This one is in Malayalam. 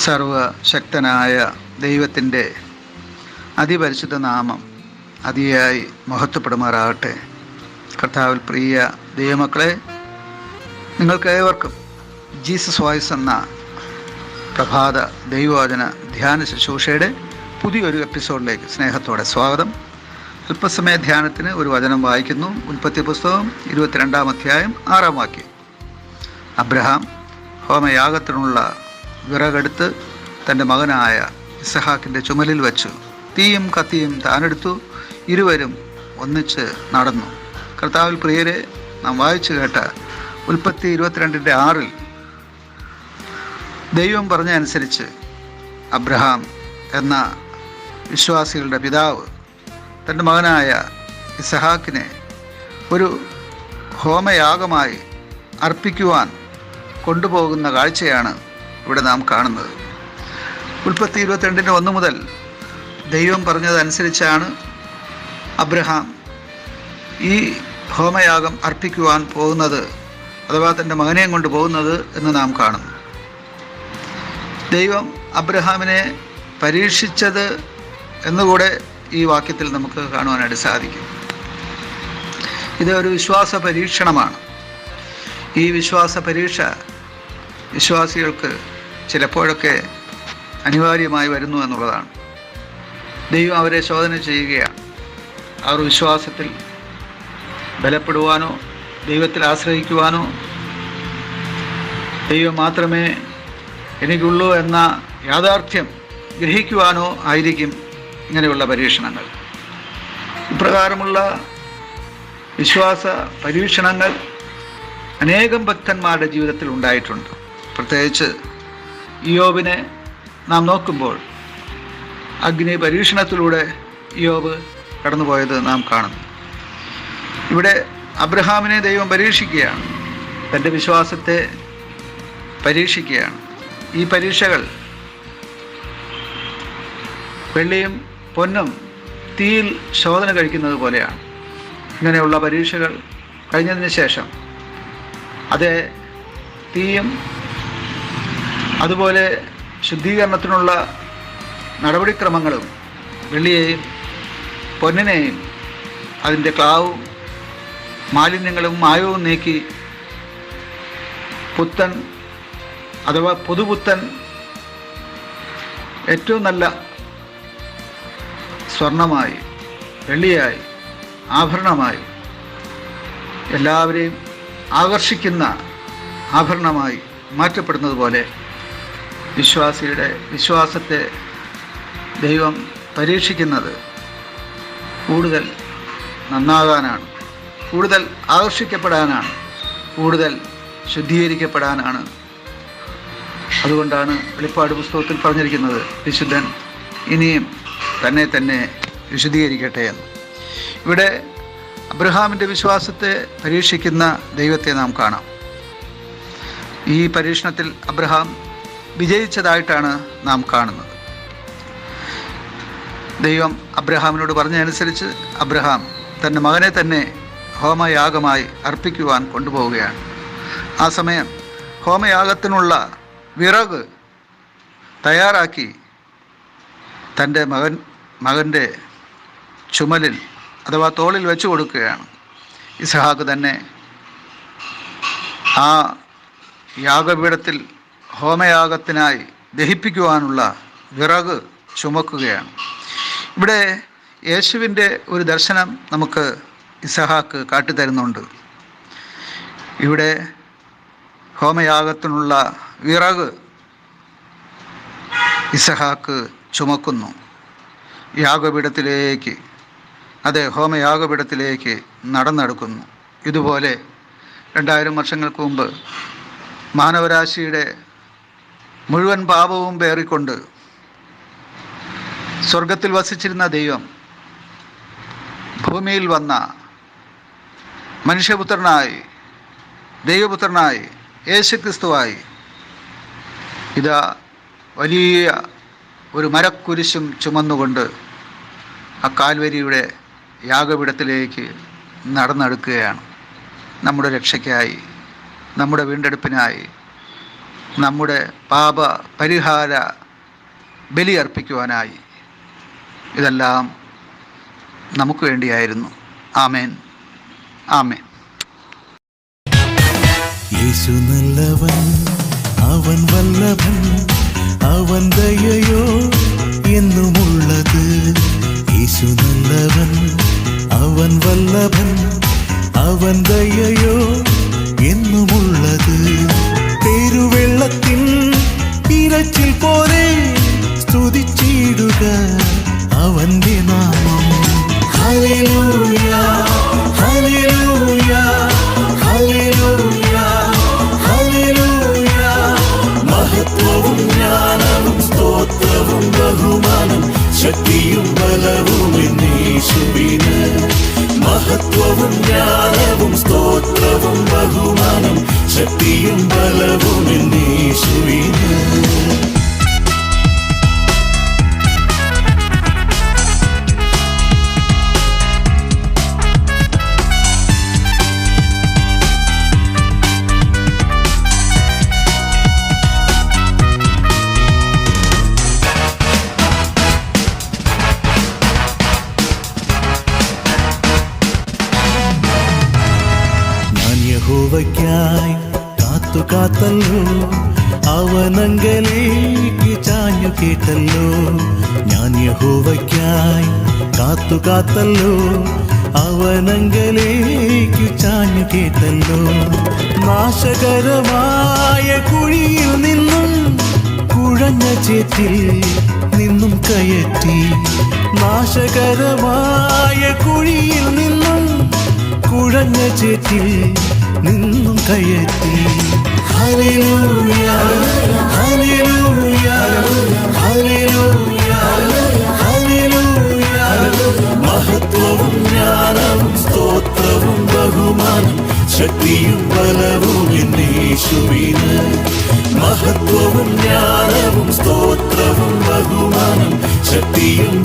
സർവശക്തനായ ദൈവത്തിൻ്റെ അതിപരിശുദ്ധ നാമം അതിയായി മഹത്വപ്പെടുമാറാകട്ടെ. കർത്താവിൽ പ്രിയ ദൈവമക്കളെ, നിങ്ങൾക്ക് ഏവർക്കും ജീസസ് വോയിസ് എന്ന പ്രഭാത ദൈവവചന ധ്യാന ശുശ്രൂഷയുടെ പുതിയൊരു എപ്പിസോഡിലേക്ക് സ്നേഹത്തോടെ സ്വാഗതം. അല്പസമയ ധ്യാനത്തിന് ഒരു വചനം വായിക്കുന്നു. ഉൽപ്പത്തി പുസ്തകം 22-ാം അധ്യായം 6-ാം വാക്യം. അബ്രഹാം ഹോമയാഗത്തിനുള്ള വിറകെടുത്ത് തൻ്റെ മകനായ ഇസഹാക്കിൻ്റെ ചുമലിൽ വച്ചു. തീയും കത്തിയും താനെടുത്തു. ഇരുവരും ഒന്നിച്ച് നടന്നു. കർത്താവിൽ പ്രിയരെ, നാം വായിച്ചു കേട്ട ഉൽപ്പത്തി 22-6 ദൈവം പറഞ്ഞ അനുസരിച്ച് അബ്രഹാം എന്ന വിശ്വാസികളുടെ പിതാവ് തൻ്റെ മകനായ ഇസഹാക്കിനെ ഒരു ഹോമയാഗമായി അർപ്പിക്കുവാൻ കൊണ്ടുപോകുന്ന കാഴ്ചയാണ് ഇവിടെ നാം കാണുന്നത്. ഉൽപ്പത്തി 22-1 മുതൽ ദൈവം പറഞ്ഞതനുസരിച്ചാണ് അബ്രഹാം ഈ ഹോമയാഗം അർപ്പിക്കുവാൻ പോകുന്നത്, അഥവാ തൻ്റെ മകനെയും കൊണ്ട് പോകുന്നത് എന്ന് നാം കാണുന്നു. ദൈവം അബ്രഹാമിനെ പരീക്ഷിച്ചത് എന്നുകൂടെ ഈ വാക്യത്തിൽ നമുക്ക് കാണുവാനായിട്ട് സാധിക്കും. ഇത് ഒരു വിശ്വാസ പരീക്ഷണമാണ്. ഈ വിശ്വാസ പരീക്ഷ വിശ്വാസികൾക്ക് ചിലപ്പോഴൊക്കെ അനിവാര്യമായി വരുന്നു എന്നുള്ളതാണ്. ദൈവം അവരെ ശോധന ചെയ്യുകയാണ്. അവർ വിശ്വാസത്തിൽ ബലപ്പെടുവാനോ ദൈവത്തിൽ ആശ്രയിക്കുവാനോ ദൈവം മാത്രമേ എനിക്കുള്ളൂ എന്ന യാഥാർത്ഥ്യം ഗ്രഹിക്കുവാനോ ആയിരിക്കും ഇങ്ങനെയുള്ള പരീക്ഷണങ്ങൾ. ഇപ്രകാരമുള്ള വിശ്വാസ പരീക്ഷണങ്ങൾ അനേകം ഭക്തന്മാരുടെ ജീവിതത്തിൽ ഉണ്ടായിട്ടുണ്ട്. പ്രത്യേകിച്ച് ഇയ്യോബിനെ നാം നോക്കുമ്പോൾ അഗ്നി പരീക്ഷണത്തിലൂടെ ഇയ്യോബ് കടന്നുപോയത് നാം കാണുന്നു. ഇവിടെ അബ്രഹാമിനെ ദൈവം പരീക്ഷിക്കുകയാണ്, തൻ്റെ വിശ്വാസത്തെ പരീക്ഷിക്കുകയാണ്. ഈ പരീക്ഷകൾ വെള്ളിയും പൊന്നും തീയിൽ ശോധന കഴിക്കുന്നത് പോലെയാണ്. ഇങ്ങനെയുള്ള പരീക്ഷകൾ കഴിഞ്ഞതിന് ശേഷം അതേ തീയും അതുപോലെ ശുദ്ധീകരണത്തിനുള്ള നടപടിക്രമങ്ങളും വെള്ളിയെയും പൊന്നിനെയും അതിൻ്റെ ക്ലാവും മാലിന്യങ്ങളും മായവും നീക്കി പുത്തൻ അഥവാ പുതുപുത്തൻ ഏറ്റവും നല്ല സ്വർണമായി, വെള്ളിയായി, ആഭരണമായി, എല്ലാവരെയും ആകർഷിക്കുന്ന ആഭരണമായി മാറ്റപ്പെടുന്നത് പോലെ വിശ്വാസിയുടെ വിശ്വാസത്തെ ദൈവം പരീക്ഷിക്കുന്നത് കൂടുതൽ നന്നാകാനാണ്, കൂടുതൽ ആകർഷിക്കപ്പെടാനാണ്, കൂടുതൽ ശുദ്ധീകരിക്കപ്പെടാനാണ്. അതുകൊണ്ടാണ് വെളിപ്പാട് പുസ്തകത്തിൽ പറഞ്ഞിരിക്കുന്നത്, വിശുദ്ധൻ ഇനിയും തന്നെ വിശുദ്ധീകരിക്കട്ടെ എന്ന്. ഇവിടെ അബ്രഹാമിൻ്റെ വിശ്വാസത്തെ പരീക്ഷിക്കുന്ന ദൈവത്തെ നാം കാണാം. ഈ പരീക്ഷണത്തിൽ അബ്രഹാം വിജയിച്ചതായിട്ടാണ് നാം കാണുന്നത്. ദൈവം അബ്രഹാമിനോട് പറഞ്ഞതനുസരിച്ച് അബ്രഹാം തൻ്റെ മകനെ തന്നെ ഹോമയാഗമായി അർപ്പിക്കുവാൻ കൊണ്ടുപോവുകയാണ്. ആ സമയം ഹോമയാഗത്തിനുള്ള വിറക് തയ്യാറാക്കി തൻ്റെ മകൻ്റെ ചുമലിൽ അഥവാ തോളിൽ വെച്ച് കൊടുക്കുകയാണ്. ഇസഹാക്ക് തന്നെ ആ യാഗപീഠത്തിൽ ഹോമയാഗത്തിനായി ദഹിപ്പിക്കുവാനുള്ള വിറക് ചുമക്കുകയാണ്. ഇവിടെ യേശുവിൻ്റെ ഒരു ദർശനം നമുക്ക് ഇസഹാക്ക് കാട്ടിത്തരുന്നുണ്ട്. ഇവിടെ ഹോമയാഗത്തിനുള്ള വിറക് ഇസഹാക്ക് ചുമക്കുന്നു. യാഗപീഠത്തിലേക്ക്, അതെ, ഹോമയാഗപീഠത്തിലേക്ക് നടന്നെടുക്കുന്നു. ഇതുപോലെ 2000 വർഷങ്ങൾക്ക് മുമ്പ് മാനവരാശിയുടെ മുഴുവൻ പാപവും പേറിക്കൊണ്ട് സ്വർഗത്തിൽ വസിച്ചിരുന്ന ദൈവം ഭൂമിയിൽ വന്ന മനുഷ്യപുത്രനായി, ദൈവപുത്രനായി, യേശുക്രിസ്തുവായി ഇതാ വലിയ ഒരു മരക്കുരിശും ചുമന്നുകൊണ്ട് ആ കാൽവരിയുടെ യാഗപീഠത്തിലേക്ക് നടന്നെടുക്കുകയാണ്. നമ്മുടെ രക്ഷയ്ക്കായി, നമ്മുടെ വീണ്ടെടുപ്പിനായി നമ്മുടെ പാപ പരിഹാര ബലിയർപ്പിക്കുവാനായി. ഇതെല്ലാം നമുക്ക് വേണ്ടിയായിരുന്നു. ആമേൻ, ആമേൻ. യേശു നല്ലവൻ, അവൻ വല്ലഭൻ, അവൻ ദയയോ എന്നുമുള്ളത്. യേശു നല്ലവൻ, അവൻ വല്ലഭൻ, അവൻ ദയയോ എന്നുമുള്ളത്. പെരുവെള്ളത്തിൻ ഇരച്ചിൽ പോലെ സ്തുതിച്ചിടുക അവന്റെ നാമം. Hallelujah, hallelujah, hallelujah, hallelujah. മഹത്വവും ജ്ഞാനവും സ്തോത്രവും ബഹുമാനം ശക്തിയും ബലവും യേശുവിന്. മഹത്വവും ജ്ഞാനവും സ്തോത്രവും ബഹുമാനം ശക്തിയും ബലവും യേശുവിന്. യഹോവയ്ക്കായി കാത്തല്ലോ, അവനങ്കലേക്ക് ചാഞ്ഞു കേട്ടല്ലോ. ഞാൻ യഹോവയ്ക്കായി കാത്തല്ലോ, അവനങ്കലേക്ക് ചാഞ്ഞു കേട്ടല്ലോ. നാശകരമായ കുഴിയിൽ നിന്നും കുഴഞ്ഞ ചേറ്റിൽ നിന്നും കയറ്റി. നാശകരമായ കുഴിയിൽ നിന്നും കുഴഞ്ഞ ചേറ്റിൽ നിന്നും കയറ്റി. Hallelujah, hallelujah, hallelujah, hallelujah. മഹത്വവും ജ്ഞാനവും സ്തോത്രവും ബഹുമാനം ശക്തിയും ബലവും യേശുവിന്. മഹത്വവും ജ്ഞാനവും സ്തോത്രവും ബഹുമാനം ശക്തിയും